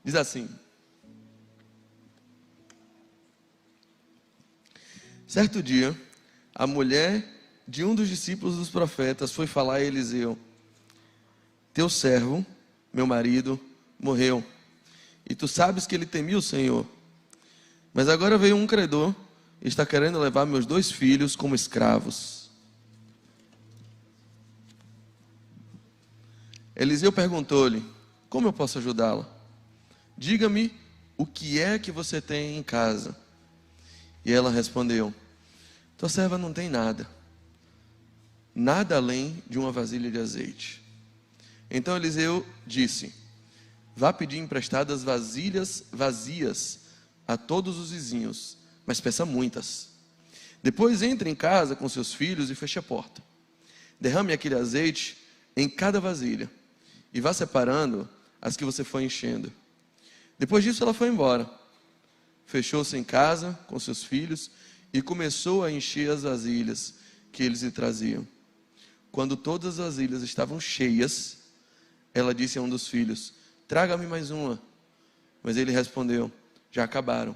Diz assim: certo dia, a mulher de um dos discípulos dos profetas foi falar a Eliseu: teu servo, meu marido, morreu, e tu sabes que ele temia o Senhor. Mas agora veio um credor e está querendo levar meus 2 filhos como escravos. Eliseu perguntou-lhe: como eu posso ajudá-la? Diga-me o que é que você tem em casa. E ela respondeu: tua serva não tem nada, nada além de uma vasilha de azeite. Então Eliseu disse: vá pedir emprestadas vasilhas vazias a todos os vizinhos, mas peça muitas. Depois entre em casa com seus filhos e feche a porta. Derrame aquele azeite em cada vasilha e vá separando as que você foi enchendo. Depois disso ela foi embora. Fechou-se em casa com seus filhos e começou a encher as vasilhas que eles lhe traziam. Quando todas as vasilhas estavam cheias, ela disse a um dos filhos: traga-me mais uma. Mas ele respondeu: já acabaram.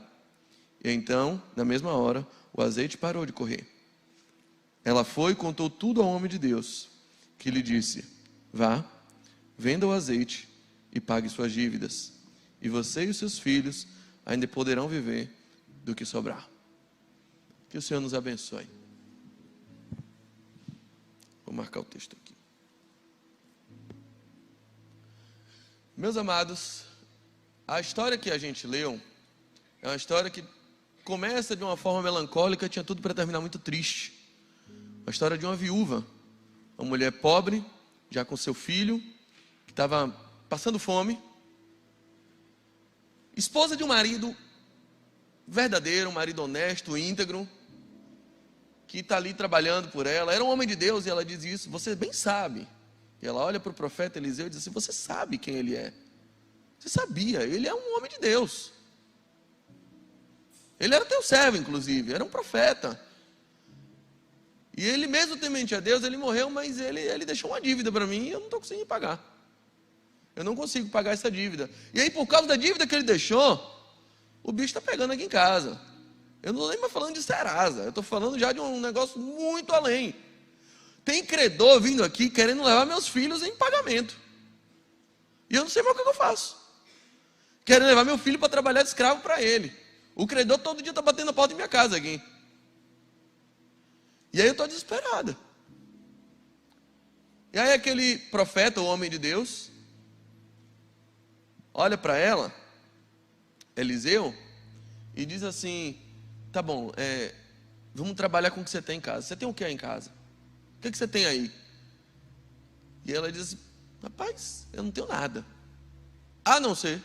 E então, na mesma hora, o azeite parou de correr. Ela foi e contou tudo ao homem de Deus, que lhe disse: vá, venda o azeite e pague suas dívidas, e você e os seus filhos ainda poderão viver do que sobrar. Que o Senhor nos abençoe. Vou marcar o texto aqui. Meus amados, a história que a gente leu é uma história que começa de uma forma melancólica, tinha tudo para terminar muito triste. A história de uma viúva, uma mulher pobre, já com seu filho, que estava passando fome, esposa de um marido verdadeiro, um marido honesto, íntegro, que está ali trabalhando por ela. Era um homem de Deus e ela diz isso: você bem sabe. E ela olha para o profeta Eliseu e diz assim: você sabe quem ele é. Você sabia, ele é um homem de Deus. Ele era teu servo, inclusive, era um profeta. E ele, mesmo temente a Deus, ele morreu, mas ele deixou uma dívida para mim e eu não estou conseguindo pagar. Eu não consigo pagar essa dívida. E aí, por causa da dívida que ele deixou, o bicho está pegando aqui em casa. Eu não estou nem mais falando de Serasa, eu estou falando já de um negócio muito além. Tem credor vindo aqui querendo levar meus filhos em pagamento. E eu não sei mais o que eu faço. Querendo levar meu filho para trabalhar de escravo para ele. O credor todo dia está batendo a porta da minha casa aqui. E aí eu estou desesperada. E aí aquele profeta, o homem de Deus, olha para ela, Eliseu, e diz assim: tá bom, vamos trabalhar com o que você tem em casa. Você tem o que aí em casa? O que você tem aí? E ela diz: rapaz, eu não tenho nada. A não ser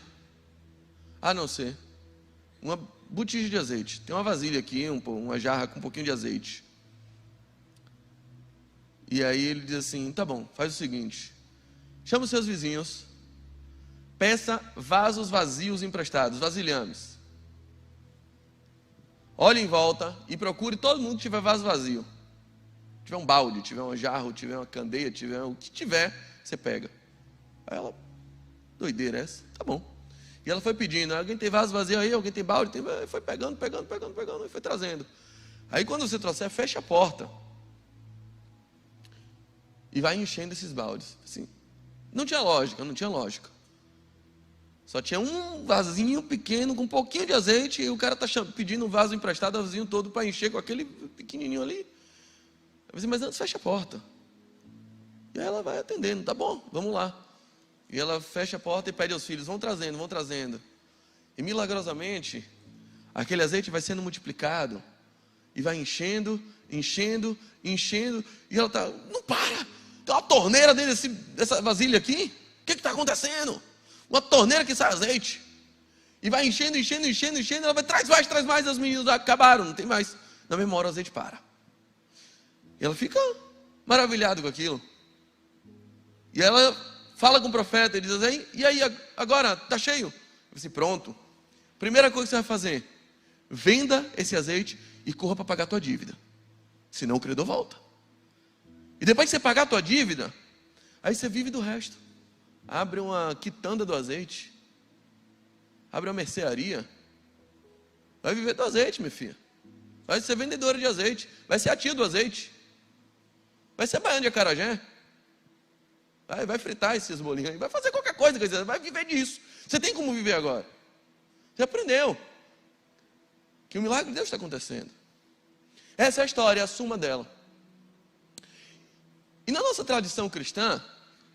uma botija de azeite. Tem uma vasilha aqui, uma jarra com um pouquinho de azeite. E aí ele diz assim: tá bom, faz o seguinte, chama os seus vizinhos, peça vasos vazios emprestados, vasilhames. Olhe em volta e procure todo mundo que tiver vaso vazio. Tiver um balde, tiver uma jarra, tiver uma candeia, tiver o que tiver, você pega. Aí ela: doideira essa? Tá bom. E ela foi pedindo: alguém tem vaso vazio aí? Alguém tem balde? Foi pegando e foi trazendo. Aí quando você trouxer, fecha a porta e vai enchendo esses baldes. Assim, não tinha lógica. Só tinha um vasinho pequeno com um pouquinho de azeite, e o cara está pedindo um vaso emprestado, o vasinho todo para encher com aquele pequenininho ali. Eu disse: mas antes fecha a porta. E aí ela vai atendendo: tá bom, vamos lá. E ela fecha a porta e pede aos filhos: vão trazendo. E milagrosamente, aquele azeite vai sendo multiplicado. E vai enchendo. E ela está: não para! Tem uma torneira dentro dessa vasilha aqui? O que está acontecendo? Uma torneira que sai azeite. E vai enchendo. Ela vai: traz mais. Os meninos acabaram, não tem mais. Na mesma hora o azeite para. E ela fica maravilhada com aquilo. E ela fala com o profeta e diz assim: e aí, agora está cheio? Eu disse: pronto. Primeira coisa que você vai fazer: venda esse azeite e corra para pagar a tua dívida. Senão o credor volta. E depois que você pagar a tua dívida, aí você vive do resto. Abre uma quitanda do azeite abre uma mercearia, vai viver do azeite, minha filha. Vai ser vendedora de azeite, vai ser a tia do azeite, vai ser baiana de acarajé, vai fritar esses bolinhos aí, vai fazer qualquer coisa, vai viver disso. Você tem como viver agora. Você aprendeu que o milagre de Deus está acontecendo. Essa é a história, a suma dela. E na nossa tradição cristã,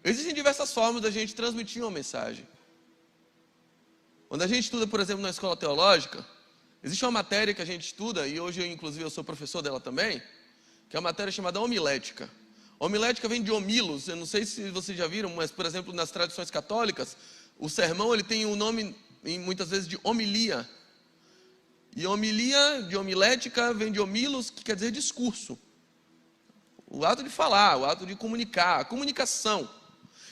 existem diversas formas da gente transmitir uma mensagem. Quando a gente estuda, por exemplo, na escola teológica, existe uma matéria que a gente estuda, e hoje, inclusive, eu sou professor dela também, que é uma matéria chamada homilética. Homilética vem de homilos, eu não sei se vocês já viram, mas, por exemplo, nas tradições católicas, o sermão ele tem o nome, muitas vezes, de homilia. E homilia, de homilética, vem de homilos, que quer dizer discurso. O ato de falar, o ato de comunicar, a comunicação.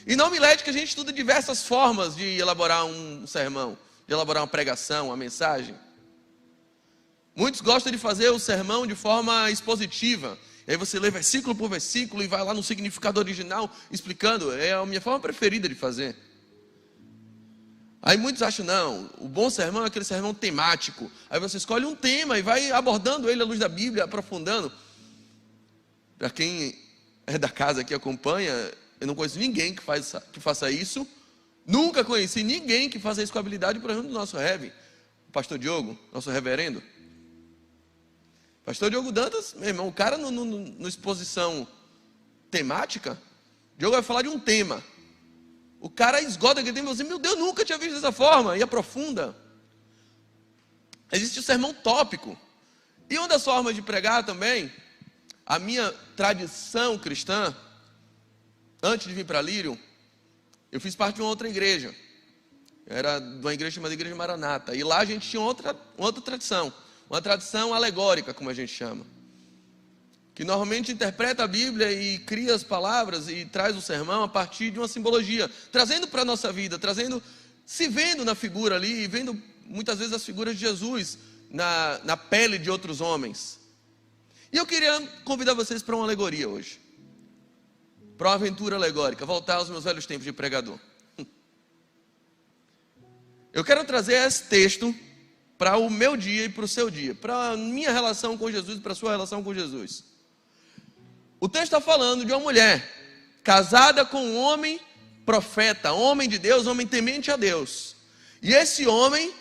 E na homilética a gente estuda diversas formas de elaborar um sermão, de elaborar uma pregação, uma mensagem. Muitos gostam de fazer o sermão de forma expositiva. E aí você lê versículo por versículo e vai lá no significado original explicando. É a minha forma preferida de fazer. Aí muitos acham, não, o bom sermão é aquele sermão temático. Aí você escolhe um tema e vai abordando ele à luz da Bíblia, aprofundando. Para quem é da casa que acompanha, eu não conheço ninguém que faça isso. Nunca conheci ninguém que faça isso com habilidade, por exemplo, do nosso Rev, o pastor Diogo, nosso reverendo. Pastor Diogo Dantas, meu irmão, o cara no exposição temática, Diogo vai falar de um tema. O cara esgota aquele tema e diz, meu Deus, nunca tinha visto dessa forma, e aprofunda. Existe o sermão tópico. E uma das formas de pregar também, a minha tradição cristã, antes de vir para Lírio, eu fiz parte de uma outra igreja. Era de uma igreja chamada Igreja Maranata. E lá a gente tinha outra tradição. Uma tradição alegórica, como a gente chama. Que normalmente interpreta a Bíblia e cria as palavras e traz o sermão a partir de uma simbologia. Trazendo para a nossa vida, se vendo na figura ali, e vendo muitas vezes as figuras de Jesus na pele de outros homens. E eu queria convidar vocês para uma alegoria hoje. Para uma aventura alegórica, voltar aos meus velhos tempos de pregador. Eu quero trazer esse texto para o meu dia e para o seu dia, para a minha relação com Jesus e para a sua relação com Jesus. O texto está falando de uma mulher casada com um homem profeta, homem de Deus, homem temente a Deus. E esse homem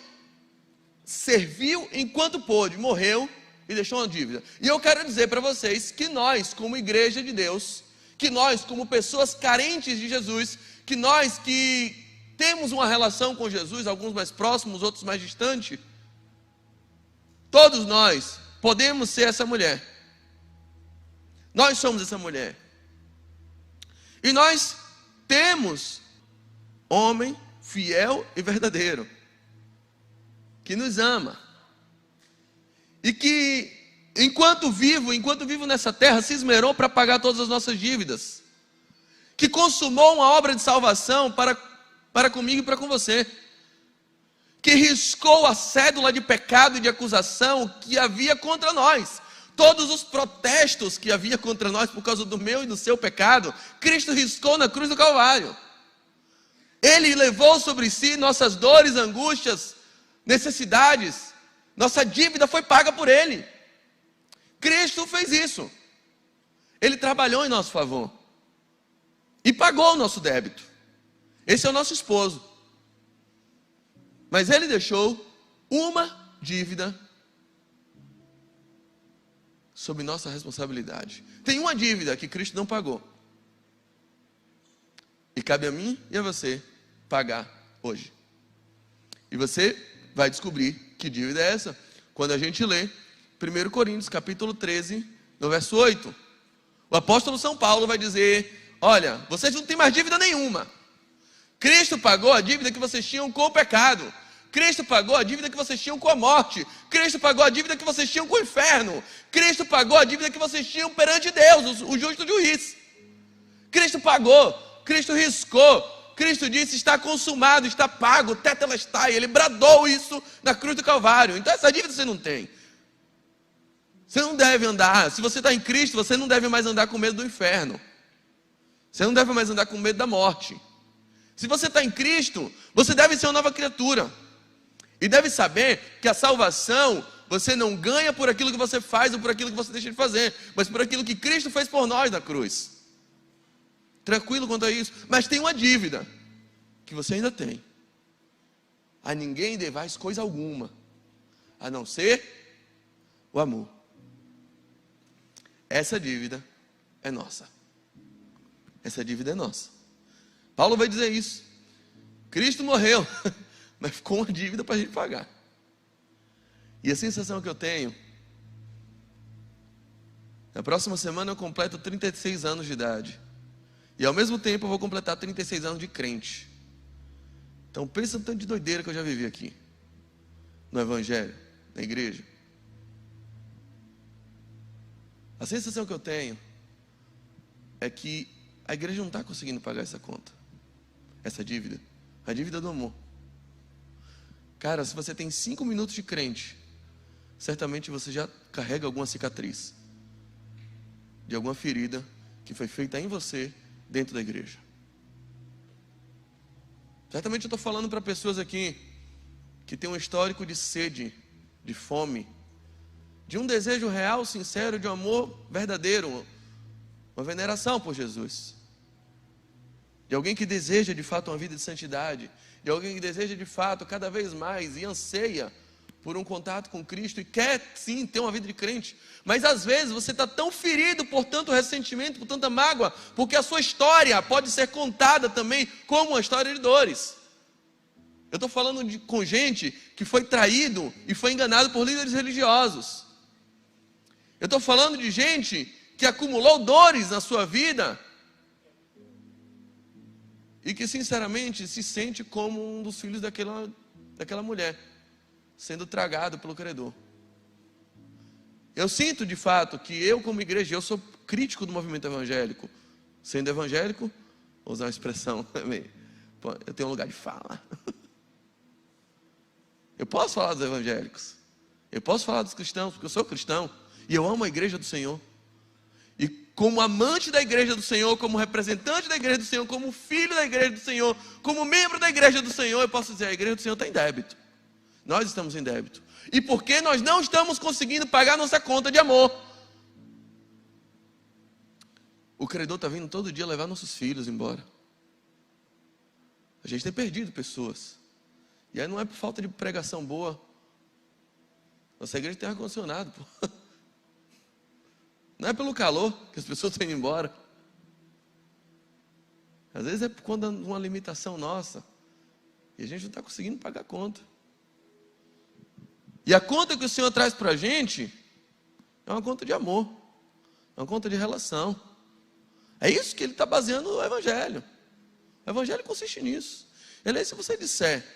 serviu enquanto pôde, morreu e deixou uma dívida. E eu quero dizer para vocês que nós, como igreja de Deus, que nós, como pessoas carentes de Jesus, que nós que temos uma relação com Jesus, alguns mais próximos, outros mais distantes, todos nós podemos ser essa mulher. Nós somos essa mulher. E nós temos homem fiel e verdadeiro, que nos ama. E que, enquanto vivo nessa terra, se esmerou para pagar todas as nossas dívidas. Que consumou uma obra de salvação para comigo e para com você. Que riscou a cédula de pecado e de acusação que havia contra nós. Todos os protestos que havia contra nós por causa do meu e do seu pecado, Cristo riscou na cruz do Calvário. Ele levou sobre si nossas dores, angústias, necessidades. Nossa dívida foi paga por Ele. Cristo fez isso. Ele trabalhou em nosso favor. E pagou o nosso débito. Esse é o nosso esposo. Mas Ele deixou uma dívida sob nossa responsabilidade. Tem uma dívida que Cristo não pagou. E cabe a mim e a você pagar hoje. E você vai descobrir que dívida é essa quando a gente lê 1 Coríntios capítulo 13, no verso 8. O apóstolo São Paulo vai dizer, olha, vocês não têm mais dívida nenhuma. Cristo pagou a dívida que vocês tinham com o pecado. Cristo pagou a dívida que vocês tinham com a morte. Cristo pagou a dívida que vocês tinham com o inferno. Cristo pagou a dívida que vocês tinham perante Deus, o justo juiz. Cristo pagou, Cristo riscou. Cristo disse, está consumado, está pago, tetelestai. Ele bradou isso na cruz do Calvário. Então essa dívida você não tem. Você não deve andar, se você está em Cristo, você não deve mais andar com medo do inferno. Você não deve mais andar com medo da morte. Se você está em Cristo, você deve ser uma nova criatura. E deve saber que a salvação você não ganha por aquilo que você faz ou por aquilo que você deixa de fazer, mas por aquilo que Cristo fez por nós na cruz. Tranquilo quanto a isso. Mas tem uma dívida que você ainda tem. A ninguém devais coisa alguma, a não ser o amor. Essa dívida é nossa. Essa dívida é nossa. Paulo vai dizer isso. Cristo morreu, mas ficou uma dívida para a gente pagar. E a sensação que eu tenho, na próxima semana eu completo 36 anos de idade. E ao mesmo tempo eu vou completar 36 anos de crente. Então pensa no tanto de doideira que eu já vivi aqui. No Evangelho, na igreja. A sensação que eu tenho é que a igreja não está conseguindo pagar essa conta. Essa dívida. A dívida do amor. Cara, se você tem 5 minutos de crente, certamente você já carrega alguma cicatriz. De alguma ferida que foi feita em você dentro da igreja. Certamente eu estou falando para pessoas aqui que têm um histórico de sede, de fome, de um desejo real, sincero, de um amor verdadeiro, uma veneração por Jesus. De alguém que deseja de fato uma vida de santidade, de alguém que deseja de fato cada vez mais e anseia por um contato com Cristo e quer sim ter uma vida de crente, mas às vezes você está tão ferido por tanto ressentimento, por tanta mágoa, porque a sua história pode ser contada também como uma história de dores. Eu estou falando com gente que foi traído e foi enganado por líderes religiosos. Eu estou falando de gente que acumulou dores na sua vida e que sinceramente se sente como um dos filhos daquela mulher, sendo tragado pelo credor. Eu sinto de fato que eu como igreja, eu sou crítico do movimento evangélico. Sendo evangélico, vou usar uma expressão, eu tenho um lugar de fala. Eu posso falar dos evangélicos, eu posso falar dos cristãos, porque eu sou cristão, e eu amo a igreja do Senhor. E como amante da igreja do Senhor, como representante da igreja do Senhor, como filho da igreja do Senhor, como membro da igreja do Senhor, eu posso dizer, a igreja do Senhor está em débito. Nós estamos em débito. E porque nós não estamos conseguindo pagar nossa conta de amor. O credor está vindo todo dia levar nossos filhos embora. A gente tem perdido pessoas. E aí não é por falta de pregação boa. Nossa igreja tem ar-condicionado, pô. Não é pelo calor que as pessoas estão indo embora. Às vezes é por conta de uma limitação nossa. E a gente não está conseguindo pagar a conta. E a conta que o Senhor traz para a gente é uma conta de amor. É uma conta de relação. É isso que Ele está baseando o Evangelho. O Evangelho consiste nisso. Ele é, se você disser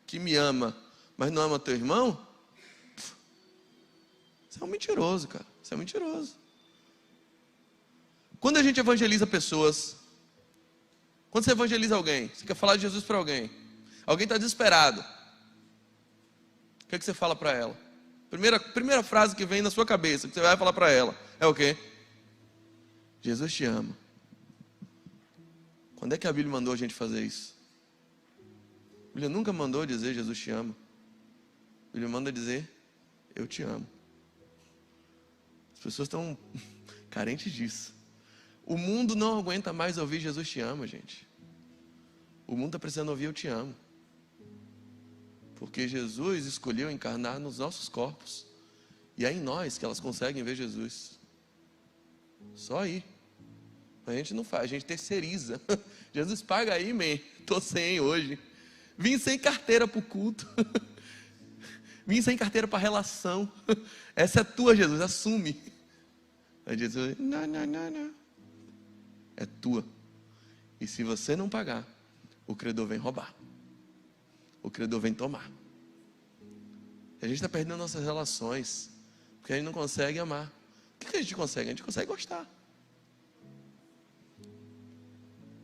que me ama, mas não ama teu irmão, você é um mentiroso, cara. Você é um mentiroso. Quando a gente evangeliza pessoas, quando você evangeliza alguém, você quer falar de Jesus para alguém, alguém está desesperado, o que você fala para ela? Primeira frase que vem na sua cabeça, que você vai falar para ela, é o quê? Jesus te ama. Quando é que a Bíblia mandou a gente fazer isso? A Bíblia nunca mandou dizer Jesus te ama. A Bíblia manda dizer eu te amo. As pessoas estão carentes disso. O mundo não aguenta mais ouvir Jesus te ama, gente. O mundo está precisando ouvir eu te amo. Porque Jesus escolheu encarnar nos nossos corpos. E é em nós que elas conseguem ver Jesus. Só aí. A gente não faz, a gente terceiriza. Jesus paga aí, man. Estou sem hoje. Vim sem carteira para o culto. Vim sem carteira para a relação. Essa é tua, Jesus, assume. Aí Jesus, não. É tua. E se você não pagar, o credor vem roubar. O credor vem tomar. E a gente está perdendo nossas relações, porque a gente não consegue amar. O que a gente consegue? A gente consegue gostar.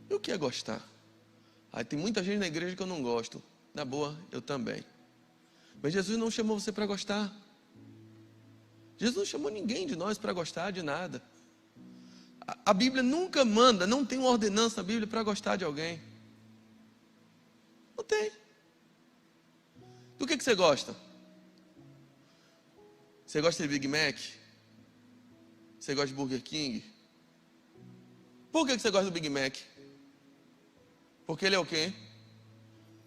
E o que é gostar? Aí tem muita gente na igreja que eu não gosto. Na boa, eu também. Mas Jesus não chamou você para gostar. Jesus não chamou ninguém de nós para gostar de nada. A Bíblia nunca manda, não tem uma ordenança na Bíblia para gostar de alguém. Não tem. Por que você gosta? Você gosta de Big Mac? Você gosta de Burger King? Por que você gosta do Big Mac? Porque ele é o quê?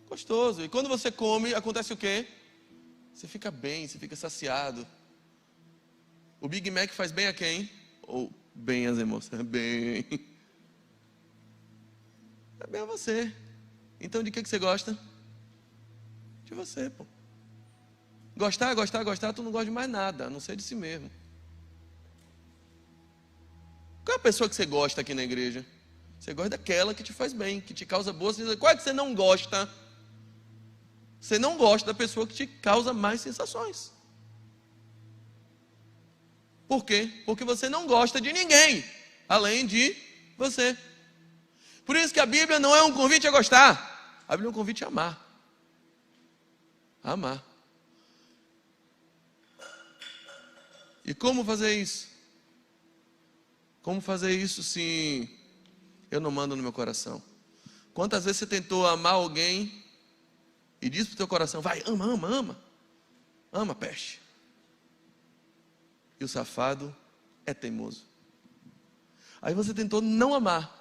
Gostoso. E quando você come, acontece o quê? Você fica bem, você fica saciado. O Big Mac faz bem a quem? Ou bem às emoções? Bem. É bem a você. Então de que você gosta? De você, pô. Gostar, tu não gosta de mais nada, a não ser de si mesmo. Qual é a pessoa que você gosta aqui na igreja? Você gosta daquela que te faz bem, que te causa boas sensações. Qual é que você não gosta? Você não gosta da pessoa que te causa mais sensações. Por quê? Porque você não gosta de ninguém, além de você. Por isso que a Bíblia não é um convite a gostar. A Bíblia é um convite a amar. A amar. E como fazer isso? Como fazer isso se eu não mando no meu coração? Quantas vezes você tentou amar alguém e disse para o teu coração, vai, ama, ama, ama. Ama, peste. E o safado é teimoso. Aí você tentou não amar.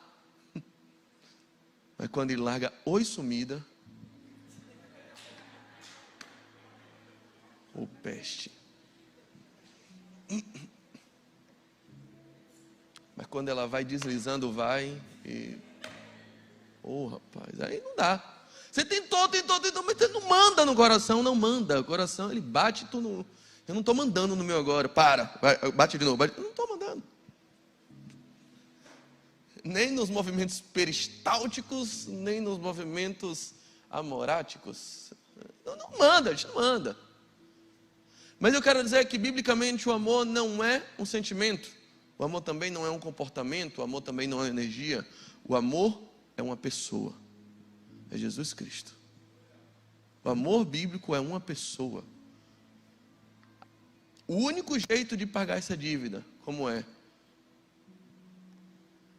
Mas quando ele larga oi sumida, ô peste. Mas quando ela vai deslizando, vai e... rapaz, aí não dá. Você tentou, mas você não manda no coração, não manda. O coração, ele bate, eu não estou mandando no meu agora. Bate de novo, bate. Eu não estou mandando. Nem nos movimentos peristálticos, nem nos movimentos amoráticos. Não manda, a gente não manda. Mas eu quero dizer que, biblicamente, o amor não é um sentimento. O amor também não é um comportamento. O amor também não é energia. O amor é uma pessoa. É Jesus Cristo. O amor bíblico é uma pessoa. O único jeito de pagar essa dívida, como é?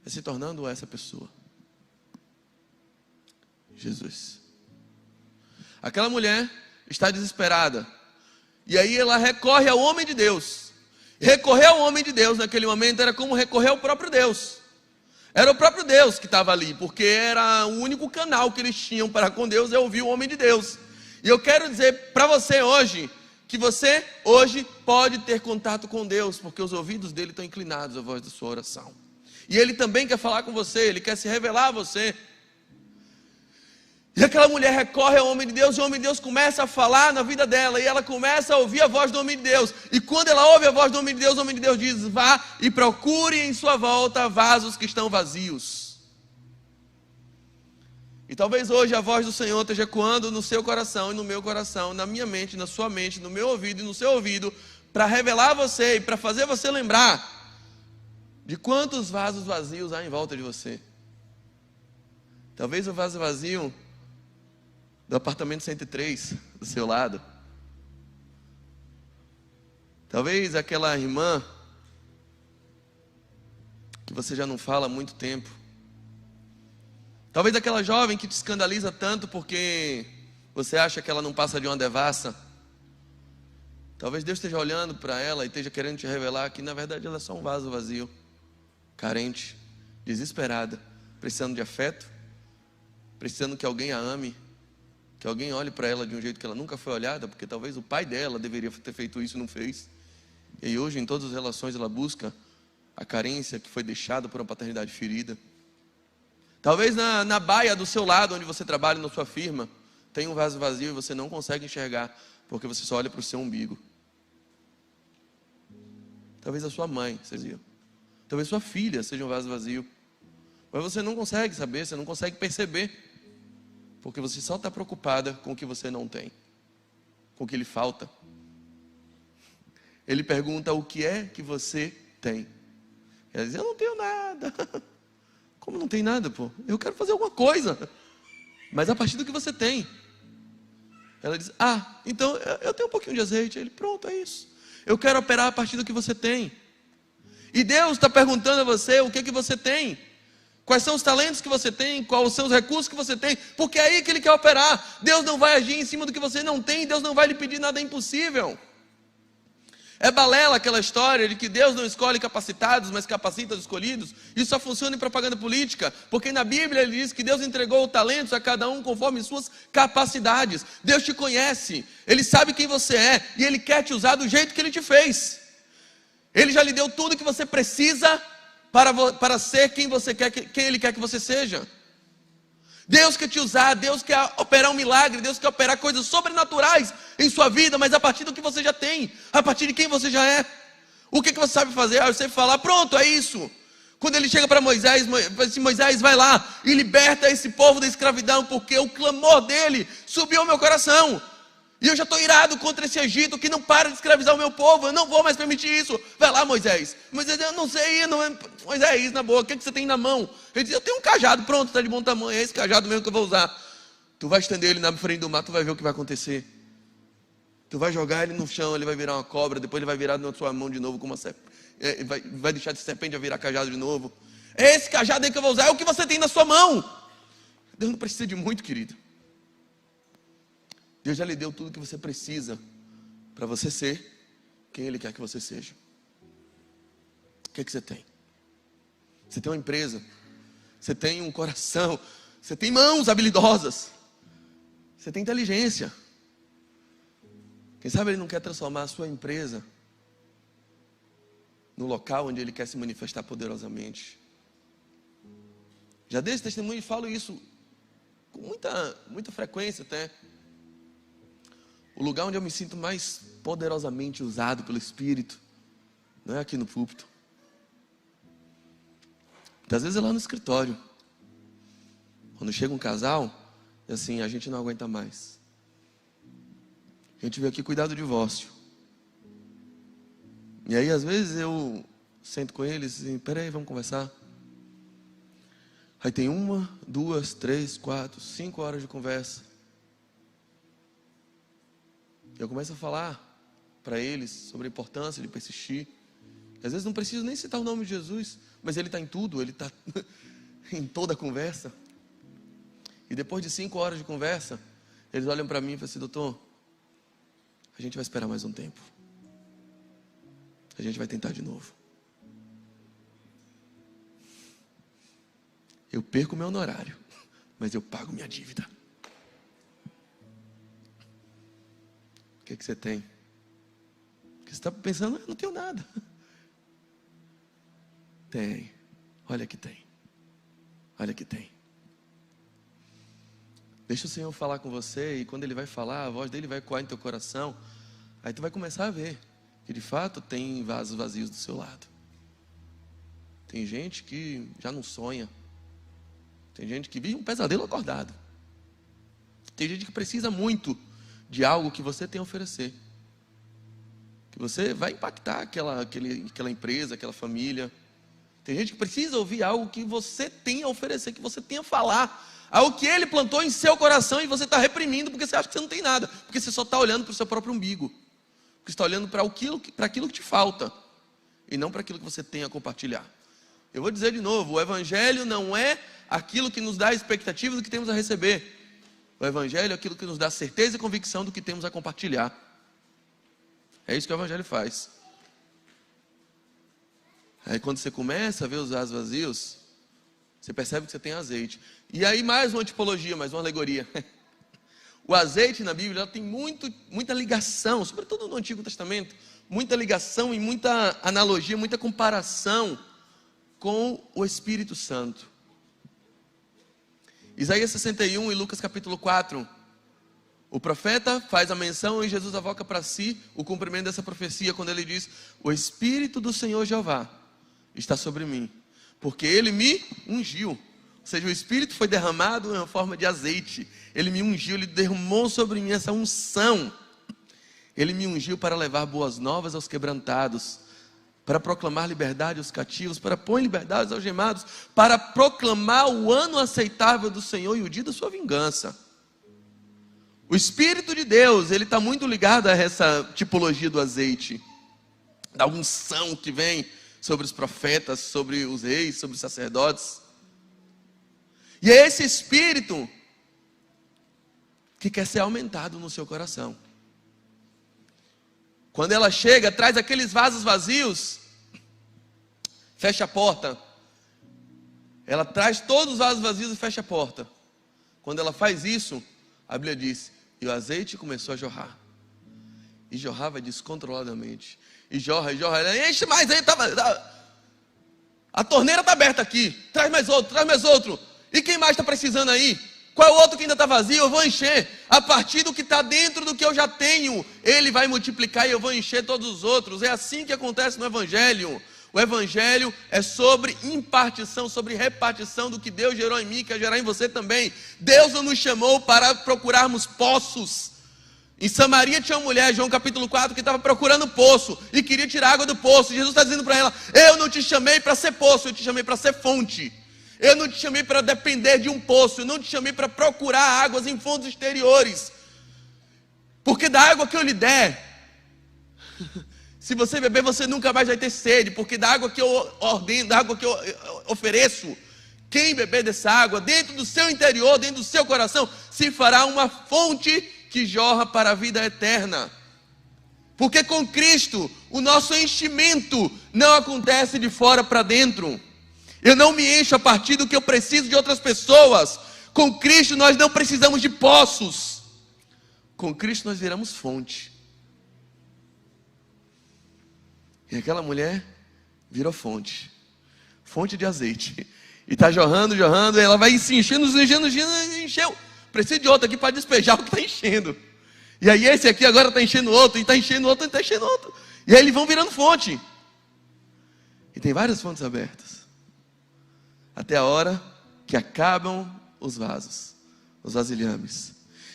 É se tornando essa pessoa. Jesus. Aquela mulher está desesperada. E aí ela recorre ao homem de Deus. Recorrer ao homem de Deus naquele momento era como recorrer ao próprio Deus. Era o próprio Deus que estava ali, porque era o único canal que eles tinham para com Deus, é ouvir o homem de Deus. E eu quero dizer para você hoje, que você hoje pode ter contato com Deus, porque os ouvidos dele estão inclinados à voz da sua oração. E ele também quer falar com você, ele quer se revelar a você. E aquela mulher recorre ao homem de Deus, e o homem de Deus começa a falar na vida dela, e ela começa a ouvir a voz do homem de Deus. E quando ela ouve a voz do homem de Deus, o homem de Deus diz, vá e procure em sua volta vasos que estão vazios. E talvez hoje a voz do Senhor esteja ecoando no seu coração e no meu coração, na minha mente, na sua mente, no meu ouvido e no seu ouvido, para revelar a você e para fazer você lembrar de quantos vasos vazios há em volta de você. Talvez o vaso vazio do apartamento 103 do seu lado. Talvez aquela irmã que você já não fala há muito tempo. Talvez aquela jovem que te escandaliza tanto porque você acha que ela não passa de uma devassa. Talvez Deus esteja olhando para ela e esteja querendo te revelar que na verdade ela é só um vaso vazio, carente, desesperada, precisando de afeto, precisando que alguém a ame, que alguém olhe para ela de um jeito que ela nunca foi olhada, porque talvez o pai dela deveria ter feito isso e não fez. E hoje em todas as relações ela busca a carência que foi deixada por uma paternidade ferida. Talvez na baia do seu lado, onde você trabalha, na sua firma, tem um vaso vazio e você não consegue enxergar, porque você só olha para o seu umbigo. Talvez a sua mãe seja, talvez sua filha seja um vaso vazio, mas você não consegue saber, você não consegue perceber, porque você só está preocupada com o que você não tem, com o que lhe falta. Ele pergunta o que é que você tem. Ela diz, eu não tenho nada. Como não tem nada, pô? Eu quero fazer alguma coisa, mas a partir do que você tem. Ela diz, então eu tenho um pouquinho de azeite. Ele, pronto, é isso. Eu quero operar a partir do que você tem. E Deus está perguntando a você o que você tem. Quais são os talentos que você tem, quais são os recursos que você tem, porque é aí que Ele quer operar. Deus não vai agir em cima do que você não tem, Deus não vai lhe pedir nada impossível. É balela aquela história de que Deus não escolhe capacitados, mas capacita os escolhidos. Isso só funciona em propaganda política, porque na Bíblia ele diz que Deus entregou talentos a cada um conforme suas capacidades. Deus te conhece, Ele sabe quem você é e Ele quer te usar do jeito que Ele te fez. Ele já lhe deu tudo que você precisa para ser quem você quer, quem Ele quer que você seja. Deus quer te usar, Deus quer operar um milagre, Deus quer operar coisas sobrenaturais em sua vida, mas a partir do que você já tem, a partir de quem você já é. O que você sabe fazer? Você falar, pronto, é isso. Quando ele chega para Moisés, Moisés vai lá e liberta esse povo da escravidão, porque o clamor dele subiu ao meu coração. E eu já estou irado contra esse Egito que não para de escravizar o meu povo. Eu não vou mais permitir isso. Vai lá, Moisés. Moisés, eu não sei. Moisés, na boa, o que você tem na mão? Ele diz, eu tenho um cajado, pronto, está de bom tamanho. É esse cajado mesmo que eu vou usar. Tu vai estender ele na frente do mar, tu vai ver o que vai acontecer. Tu vai jogar ele no chão, ele vai virar uma cobra. Depois ele vai virar na sua mão de novo como uma serpente. Vai deixar de serpente a virar cajado de novo. É esse cajado aí que eu vou usar. É o que você tem na sua mão. Deus não precisa de muito, querido. Deus já lhe deu tudo que você precisa para você ser quem Ele quer que você seja. O que você tem? Você tem uma empresa, você tem um coração, você tem mãos habilidosas, você tem inteligência. Quem sabe Ele não quer transformar a sua empresa no local onde Ele quer se manifestar poderosamente. Já dei esse testemunho e falo isso com muita frequência até. O lugar onde eu me sinto mais poderosamente usado pelo Espírito não é aqui no púlpito. Às vezes é lá no escritório. Quando chega um casal, é assim, a gente não aguenta mais. A gente veio aqui cuidar do divórcio. E aí às vezes eu sento com eles e peraí, vamos conversar. Aí tem 1, 2, 3, 4, 5 horas de conversa. Eu começo a falar para eles sobre a importância de persistir. Às vezes não preciso nem citar o nome de Jesus, mas Ele está em tudo, Ele está em toda a conversa. E depois de 5 horas de conversa, eles olham para mim e falam assim, doutor, a gente vai esperar mais um tempo. A gente vai tentar de novo. Eu perco meu honorário, mas eu pago minha dívida. O que você tem? Porque você está pensando, eu não tenho nada. Tem. Olha que tem. Olha que tem. Deixa o Senhor falar com você e quando Ele vai falar, a voz dele vai ecoar em teu coração. Aí tu vai começar a ver que de fato tem vasos vazios do seu lado. Tem gente que já não sonha. Tem gente que vive um pesadelo acordado. Tem gente que precisa muito de algo que você tem a oferecer. Que você vai impactar aquela empresa, aquela família. Tem gente que precisa ouvir algo que você tem a oferecer, que você tem a falar. Algo que Ele plantou em seu coração e você está reprimindo porque você acha que você não tem nada. Porque você só está olhando para o seu próprio umbigo. Porque você está olhando para aquilo que te falta. E não para aquilo que você tem a compartilhar. Eu vou dizer de novo, o Evangelho não é aquilo que nos dá a expectativa do que temos a receber. O Evangelho é aquilo que nos dá certeza e convicção do que temos a compartilhar. É isso que o Evangelho faz. Aí quando você começa a ver os vasos vazios, você percebe que você tem azeite. E aí mais uma tipologia, mais uma alegoria. O azeite na Bíblia tem muita ligação, sobretudo no Antigo Testamento, muita ligação e muita analogia, muita comparação com o Espírito Santo. Isaías 61 e Lucas capítulo 4, o profeta faz a menção e Jesus avoca para si o cumprimento dessa profecia quando ele diz, o Espírito do Senhor Jeová está sobre mim, porque Ele me ungiu. Ou seja, o Espírito foi derramado em forma de azeite. Ele me ungiu, Ele derramou sobre mim essa unção. Ele me ungiu para levar boas novas aos quebrantados, para proclamar liberdade aos cativos, para pôr em liberdade aos algemados, para proclamar o ano aceitável do Senhor e o dia da sua vingança. O Espírito de Deus, Ele está muito ligado a essa tipologia do azeite, da unção que vem sobre os profetas, sobre os reis, sobre os sacerdotes. E é esse espírito que quer ser aumentado no seu coração. Quando ela chega, traz aqueles vasos vazios, fecha a porta. Ela traz todos os vasos vazios e fecha a porta. Quando ela faz isso, a Bíblia diz, e o azeite começou a jorrar. E jorrava descontroladamente. E jorra, ela enche mais aí, a torneira está aberta aqui. Traz mais outro. E quem mais está precisando aí? Qual é o outro que ainda está vazio? Eu vou encher. A partir do que está dentro do que eu já tenho, Ele vai multiplicar e eu vou encher todos os outros. É assim que acontece no Evangelho. O Evangelho é sobre impartição, sobre repartição do que Deus gerou em mim, quer gerar em você também. Deus não nos chamou para procurarmos poços. Em Samaria tinha uma mulher, João capítulo 4, que estava procurando poço e queria tirar água do poço. Jesus está dizendo para ela, eu não te chamei para ser poço, eu te chamei para ser fonte. Eu não te chamei para depender de um poço, eu não te chamei para procurar águas em fontes exteriores. Porque da água que eu lhe der, se você beber, você nunca mais vai ter sede. Porque da água que eu ordeno, da água que eu ofereço, quem beber dessa água, dentro do seu interior, dentro do seu coração, se fará uma fonte que jorra para a vida eterna. Porque com Cristo, o nosso enchimento não acontece de fora para dentro. Eu não me encho a partir do que eu preciso de outras pessoas. Com Cristo nós não precisamos de poços. Com Cristo nós viramos fonte. E aquela mulher virou fonte. Fonte de azeite. E está jorrando, e ela vai se enchendo, encheu. Precisa de outro aqui para despejar o que está enchendo. E aí esse aqui agora está enchendo outro, e está enchendo outro, e está enchendo outro. E aí eles vão virando fonte. E tem várias fontes abertas. Até a hora que acabam os vasos, os vasilhames.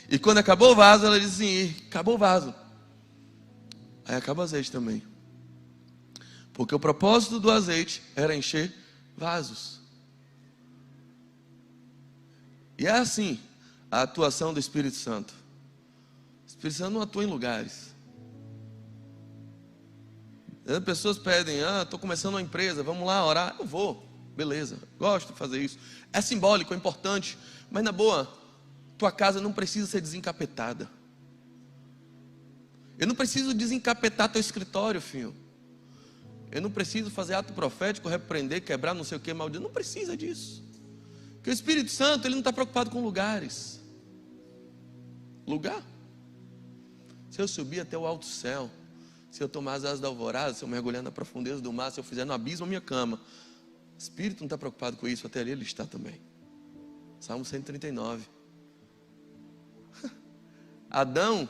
E quando acabou o vaso, ela diz assim, acabou o vaso. Aí acaba o azeite também. Porque o propósito do azeite era encher vasos. E é assim a atuação do Espírito Santo. O Espírito Santo não atua em lugares. As pessoas pedem, estou começando uma empresa, vamos lá orar. Eu vou, beleza, gosto de fazer isso. É simbólico, é importante. Mas na boa, tua casa não precisa ser desencapetada. Eu não preciso desencapetar teu escritório, filho. Eu não preciso fazer ato profético, repreender, quebrar, não sei o que, maldito. Não precisa disso. Porque o Espírito Santo, ele não está preocupado com lugares. Lugar? Se eu subir até o alto céu, se eu tomar as asas da alvorada, se eu mergulhar na profundeza do mar, se eu fizer no abismo a minha cama, o Espírito não está preocupado com isso, até ali ele está também. Salmo 139. Adão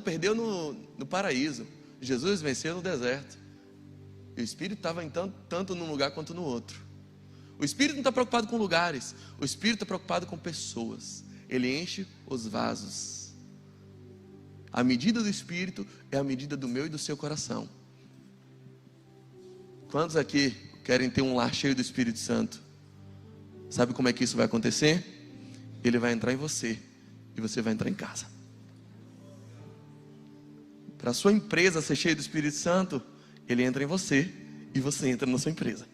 perdeu no paraíso, Jesus venceu no deserto. E o Espírito estava tanto num lugar quanto no outro. O Espírito não está preocupado com lugares, o Espírito está preocupado com pessoas. Ele enche os vasos. A medida do Espírito é a medida do meu e do seu coração. Quantos aqui querem ter um lar cheio do Espírito Santo? Sabe como é que isso vai acontecer? Ele vai entrar em você e você vai entrar em casa. Para a sua empresa ser cheia do Espírito Santo, ele entra em você e você entra na sua empresa.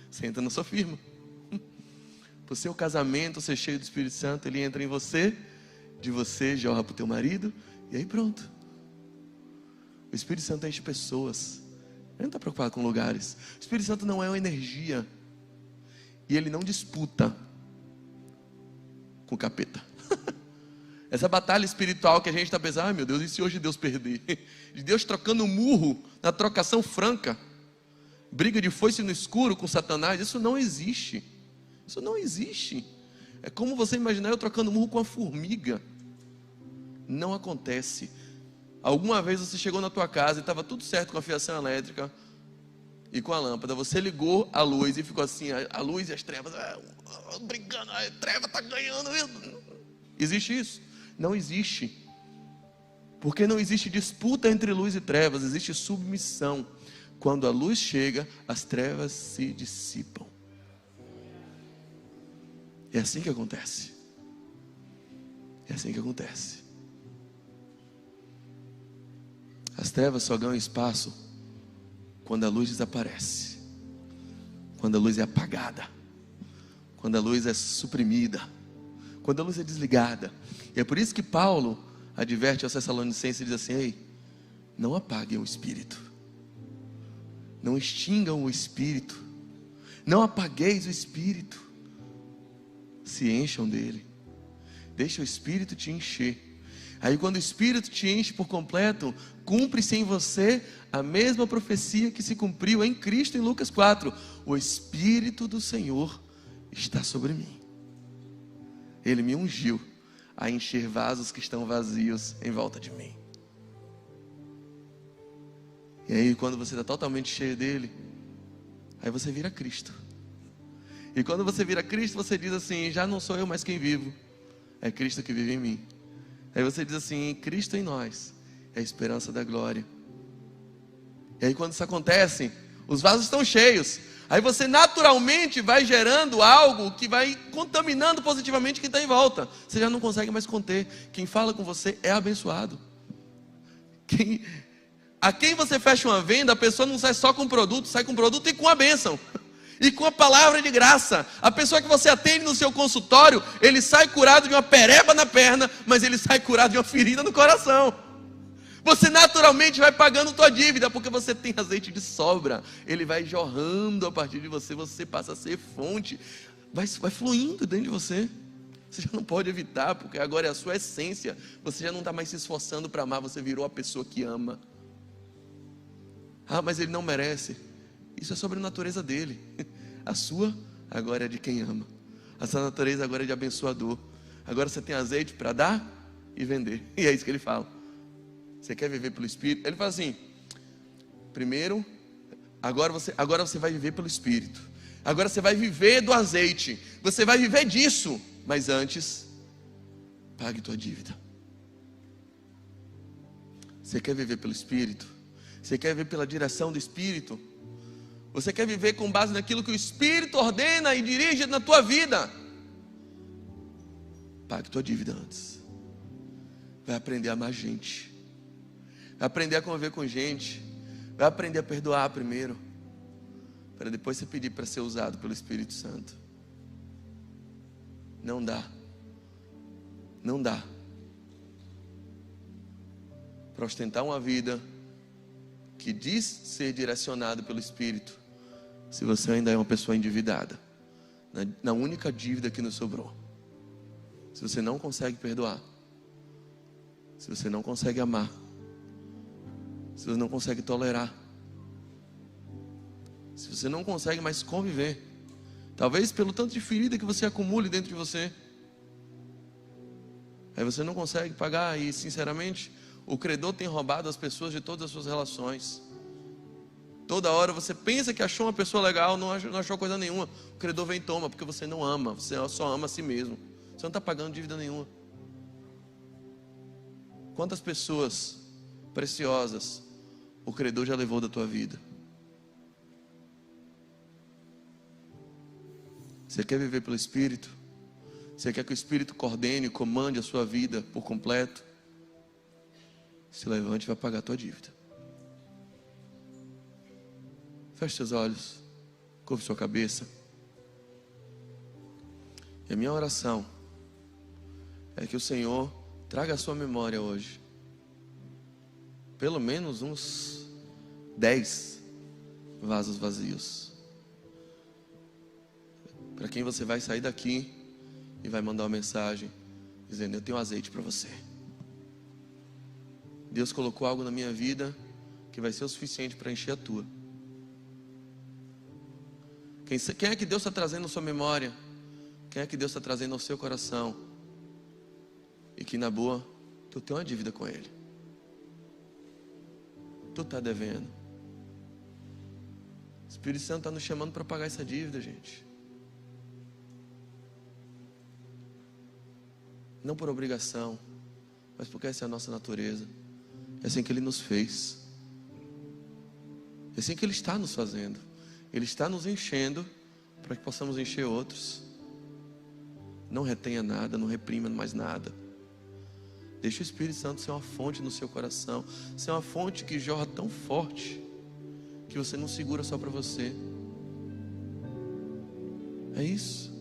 Você entra na sua firma. Para o seu casamento ser cheio do Espírito Santo, ele entra em você, de você jorra para o teu marido, e aí pronto. O Espírito Santo enche pessoas. Ele não está preocupado com lugares. O Espírito Santo não é uma energia. E ele não disputa com o capeta. Essa batalha espiritual que a gente está pensando, ai meu Deus, e se hoje Deus perder? De Deus trocando murro na trocação franca. Briga de foice no escuro com Satanás, isso não existe. Isso não existe. É como você imaginar eu trocando murro com uma formiga. Não acontece. Alguma vez você chegou na tua casa e estava tudo certo com a fiação elétrica e com a lâmpada. Você ligou a luz e ficou assim, a luz e as trevas, brigando, a treva está ganhando. Existe isso? Não existe. Porque não existe disputa entre luz e trevas, existe submissão. Quando a luz chega, as trevas se dissipam. É assim que acontece. É assim que acontece. As trevas só ganham espaço quando a luz desaparece. Quando a luz é apagada. quando a luz é suprimida, quando a luz é desligada. E é por isso que Paulo adverte aos Tessalonicenses e diz assim: ei, não apaguem o Espírito, não extingam o Espírito, não apagueis o Espírito, se encham dele, deixa o Espírito te encher. Aí quando o Espírito te enche por completo, cumpre-se em você a mesma profecia que se cumpriu em Cristo em Lucas 4: o Espírito do Senhor está sobre mim, Ele me ungiu a encher vasos que estão vazios em volta de mim. E aí quando você está totalmente cheio dele, aí você vira Cristo. E quando você vira Cristo, você diz assim: já não sou eu mais quem vivo, é Cristo que vive em mim. Aí você diz assim: Cristo em nós é a esperança da glória. E aí quando isso acontece, os vasos estão cheios. Aí você naturalmente vai gerando algo que vai contaminando positivamente quem está em volta. Você já não consegue mais conter. Quem fala com você é abençoado. A quem você fecha uma venda, a pessoa não sai só com produto, sai com produto e com a bênção. E com a palavra de graça. A pessoa que você atende no seu consultório, ele sai curado de uma pereba na perna, mas ele sai curado de uma ferida no coração. Você naturalmente vai pagando tua dívida, porque você tem azeite de sobra. Ele vai jorrando a partir de você, você passa a ser fonte. Vai fluindo dentro de você. Você já não pode evitar, porque agora é a sua essência. Você já não está mais se esforçando para amar, você virou a pessoa que ama. Ah, mas ele não merece. Isso é sobre a natureza dele. A sua agora é de quem ama. A sua natureza agora é de abençoador. Agora você tem azeite para dar e vender. E é isso que ele fala. Você quer viver pelo Espírito? Ele fala assim: primeiro, agora você vai viver pelo Espírito. Agora você vai viver do azeite. Você vai viver disso. Mas antes, pague tua dívida. Você quer viver pelo Espírito? Você quer viver pela direção do Espírito? Você quer viver com base naquilo que o Espírito ordena e dirige na tua vida? Pague tua dívida antes. Vai aprender a amar gente. Vai aprender a conviver com gente. Vai aprender a perdoar primeiro, para depois você pedir para ser usado pelo Espírito Santo. Não dá. Não dá para ostentar uma vida que diz ser direcionado pelo Espírito, se você ainda é uma pessoa endividada, na única dívida que nos sobrou. Se você não consegue perdoar, se você não consegue amar, se você não consegue tolerar, se você não consegue mais conviver, talvez pelo tanto de ferida que você acumule dentro de você, aí você não consegue pagar. E sinceramente, o credor tem roubado as pessoas de todas as suas relações. Toda hora você pensa que achou uma pessoa legal, não achou coisa nenhuma. O credor vem e toma, porque você não ama. Você só ama a si mesmo. Você não está pagando dívida nenhuma. Quantas pessoas preciosas o credor já levou da tua vida? Você quer viver pelo Espírito? Você quer que o Espírito coordene e comande a sua vida por completo? Se levante e vai pagar a tua dívida. Feche seus olhos, curve sua cabeça. E a minha oração é que o Senhor traga à sua memória hoje pelo menos uns 10 vasos vazios, para quem você vai sair daqui e vai mandar uma mensagem dizendo: eu tenho azeite para você. Deus colocou algo na minha vida que vai ser o suficiente para encher a tua. Quem é que Deus está trazendo à sua memória? Quem é que Deus está trazendo ao seu coração? E que na boa, tu tem uma dívida com Ele. Tu está devendo. O Espírito Santo está nos chamando para pagar essa dívida, gente. Não por obrigação, mas porque essa é a nossa natureza. É assim que Ele nos fez. É assim que Ele está nos fazendo. Ele está nos enchendo para que possamos encher outros. Não retenha nada, não reprima mais nada. Deixe o Espírito Santo ser uma fonte no seu coração, ser uma fonte que jorra tão forte que você não segura só para você. É isso.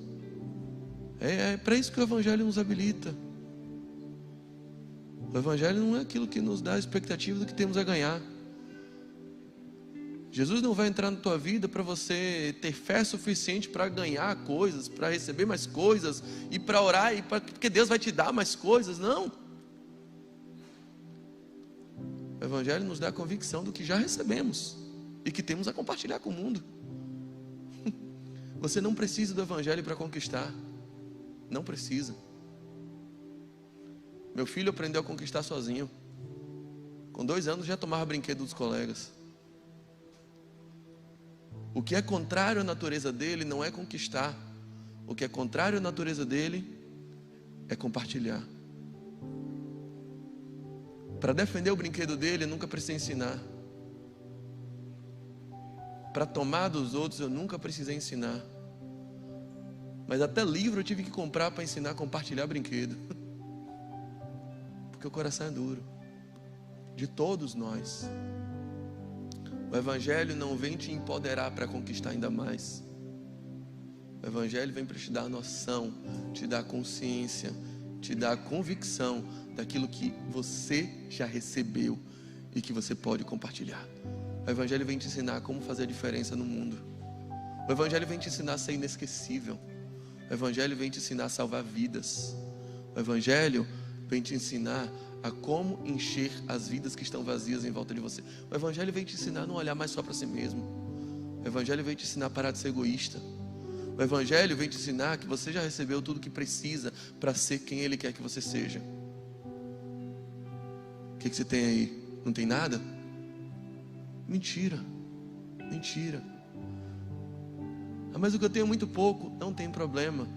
É para isso que o Evangelho nos habilita. O Evangelho não é aquilo que nos dá a expectativa do que temos a ganhar. Jesus não vai entrar na tua vida para você ter fé suficiente para ganhar coisas, para receber mais coisas, e para orar, porque Deus vai te dar mais coisas. Não. O Evangelho nos dá a convicção do que já recebemos e que temos a compartilhar com o mundo. Você não precisa do Evangelho para conquistar. Não precisa. Meu filho aprendeu a conquistar sozinho. Com 2 anos já tomava brinquedo dos colegas. O que é contrário à natureza dele não é conquistar. O que é contrário à natureza dele é compartilhar. Para defender o brinquedo dele, eu nunca precisei ensinar. Para tomar dos outros, eu nunca precisei ensinar. Mas até livro eu tive que comprar para ensinar a compartilhar brinquedo. Porque o coração é duro. De todos nós. O Evangelho não vem te empoderar para conquistar ainda mais. O Evangelho vem para te dar noção, te dar consciência, te dar convicção daquilo que você já recebeu e que você pode compartilhar. O Evangelho vem te ensinar como fazer a diferença no mundo. O Evangelho vem te ensinar a ser inesquecível. O Evangelho vem te ensinar a salvar vidas. O Evangelho vem te ensinar a como encher as vidas que estão vazias em volta de você. O Evangelho vem te ensinar a não olhar mais só para si mesmo. O Evangelho vem te ensinar a parar de ser egoísta. O Evangelho vem te ensinar que você já recebeu tudo que precisa para ser quem Ele quer que você seja. O que você tem aí? Não tem nada? Mentira. Mentira. Mas o que eu tenho é muito pouco. Não tem problema.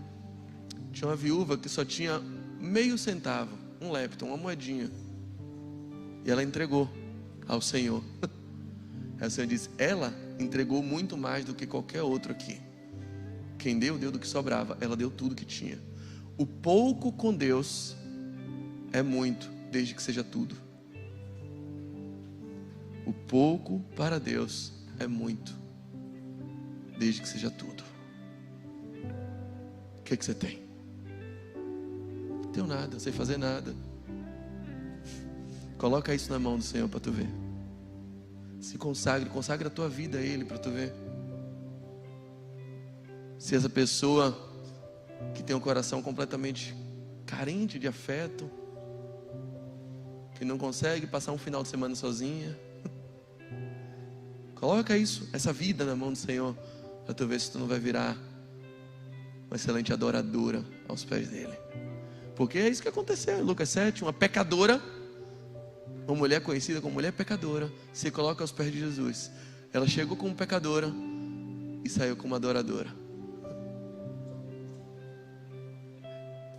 Tinha uma viúva que só tinha meio centavo, um lepton, uma moedinha, e ela entregou ao Senhor. Aí o Senhor disse: ela entregou muito mais do que qualquer outro aqui. Quem deu, deu do que sobrava. Ela deu tudo que tinha. O pouco com Deus é muito, desde que seja tudo. O pouco para Deus é muito, desde que seja tudo. O que você tem? Não tenho nada, não sei fazer nada. Coloca isso na mão do Senhor para tu ver. Se consagra a tua vida a Ele para tu ver. Se essa pessoa que tem um coração completamente carente de afeto, que não consegue passar um final de semana sozinha, coloca isso, essa vida na mão do Senhor, para tu ver se tu não vai virar uma excelente adoradora aos pés dele. Porque é isso que aconteceu em Lucas 7. Uma pecadora, uma mulher conhecida como mulher pecadora, se coloca aos pés de Jesus. Ela chegou como pecadora e saiu como adoradora.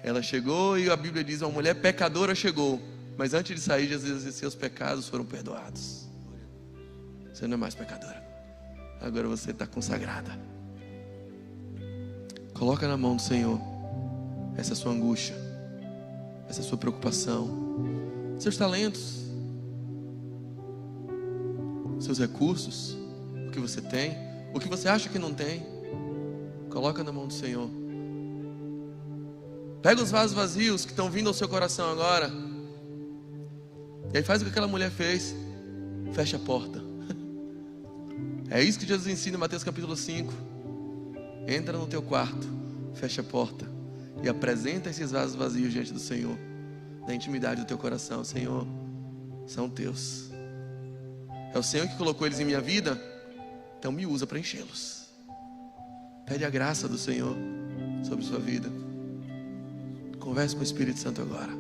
Ela chegou e a Bíblia diz: uma mulher pecadora chegou, mas antes de sair, Jesus disse: seus pecados foram perdoados. Você não é mais pecadora. Agora você está consagrada. Coloca na mão do Senhor essa sua angústia, essa sua preocupação, seus talentos, seus recursos, o que você tem, o que você acha que não tem. Coloca na mão do Senhor. Pega os vasos vazios que estão vindo ao seu coração agora, e aí faz o que aquela mulher fez: fecha a porta. É isso que Jesus ensina em Mateus capítulo 5. Entra no teu quarto, fecha a porta e apresenta esses vasos vazios diante do Senhor, na intimidade do teu coração. Senhor, são teus. É o Senhor que colocou eles em minha vida, então me usa para enchê-los. Pede a graça do Senhor sobre sua vida. Converse com o Espírito Santo agora.